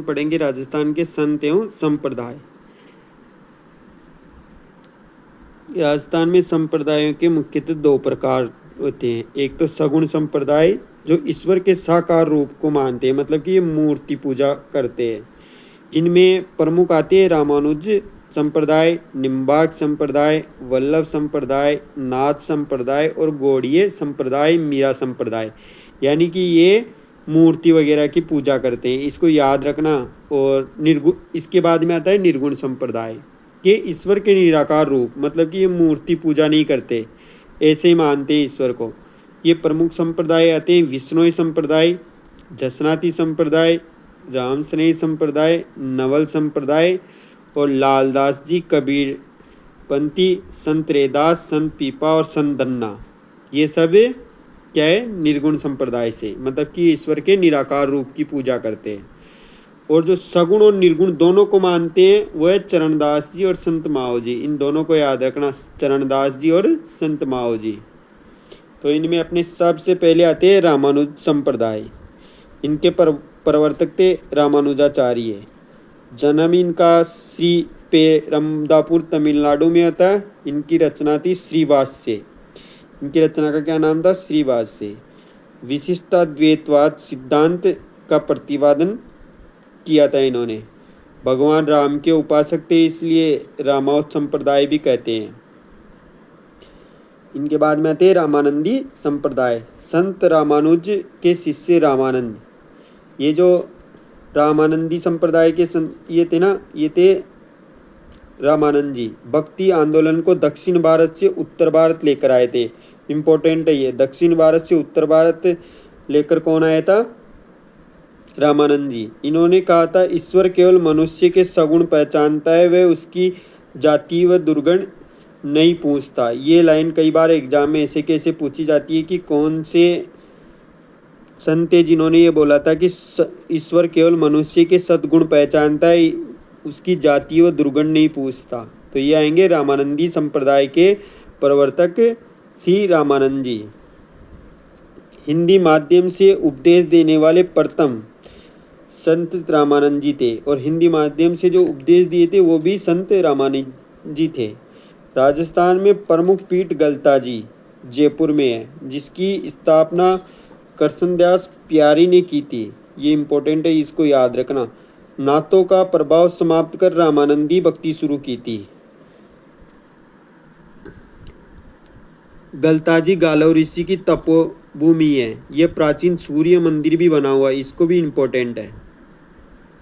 पढ़ेंगे राजस्थान के संत एवं संप्रदाय। राजस्थान में संप्रदायों के मुख्यतः दो प्रकार होते हैं। एक तो सगुण संप्रदाय जो ईश्वर के साकार रूप को मानते हैं, मतलब कि ये मूर्ति पूजा करते हैं। इनमें प्रमुख आते हैं रामानुज संप्रदाय, निम्बार्क संप्रदाय, वल्लभ संप्रदाय, नाथ संप्रदाय और गौड़ीय संप्रदाय, मीरा संप्रदाय। यानी कि ये मूर्ति वगैरह की पूजा करते हैं, इसको याद रखना। और निर्गुण, इसके बाद में आता है निर्गुण संप्रदाय। ये ईश्वर के निराकार रूप, मतलब कि ये मूर्ति पूजा नहीं करते, ऐसे ही मानते हैं ईश्वर को। ये प्रमुख संप्रदाय आते हैं विष्णोई संप्रदाय, जसनाती संप्रदाय, राम स्नेही संप्रदाय, नवल संप्रदाय और लालदास जी, कबीर पंथी, संत रैदास, संत पीपा और संत दन्ना। ये सब क्या है, निर्गुण संप्रदाय से, मतलब कि ईश्वर के निराकार रूप की पूजा करते हैं। और जो सगुण और निर्गुण दोनों को मानते हैं वो है चरणदास जी और संत माओ जी। इन दोनों को याद रखना, चरणदास जी और संत माओ जी। तो इनमें अपने सबसे पहले आते हैं रामानुज संप्रदाय। इनके प्रवर्तक थे रामानुजाचार्य। जन्म इनका श्री पेरमदापुर तमिलनाडु में होता है। इनकी रचना थी श्रीवास्य। इनकी रचना का क्या नाम था, श्रीवास्य। विशिष्टाद्वैतवाद सिद्धांत का प्रतिपादन किया था इन्होंने। भगवान राम के उपासक थे, इसलिए रामावत संप्रदाय भी कहते हैं। इनके बाद में आते हैं रामानंदी संप्रदाय। संत रामानुज के शिष्य रामानंद। ये जो रामानंदी संप्रदाय के ये थे ना, ये थे रामानंद जी। भक्ति आंदोलन को दक्षिण भारत से उत्तर भारत लेकर आए थे। इम्पोर्टेंट है ये, दक्षिण भारत से उत्तर भारत लेकर कौन आया था, रामानंद जी। इन्होंने कहा था ईश्वर केवल मनुष्य के सगुण पहचानता है, वह उसकी जाति व दुर्गुण नहीं पूछता। ये लाइन कई बार एग्जाम में ऐसे कैसे पूछी जाती है कि कौन से संत है जिन्होंने ये बोला था कि ईश्वर केवल मनुष्य के सद्गुण पहचानता है, उसकी जाति व दुर्गुण नहीं पूछता। तो ये आएंगे रामानंदी संप्रदाय के प्रवर्तक श्री रामानंद जी। हिंदी माध्यम से उपदेश देने वाले प्रथम संत रामानंद जी थे, और हिंदी माध्यम से जो उपदेश दिए थे वो भी संत रामानंद जी थे। राजस्थान में प्रमुख पीठ गलता-जी जयपुर में है, जिसकी स्थापना कृष्णदास प्यारी ने की थी। ये इम्पोर्टेंट है, इसको याद रखना। नाथों का प्रभाव समाप्त कर रामानंदी भक्ति शुरू की थी। गलताजी गालव ऋषि की तपोभूमि है। यह प्राचीन सूर्य मंदिर भी बना हुआ है, इसको भी इम्पोर्टेंट है।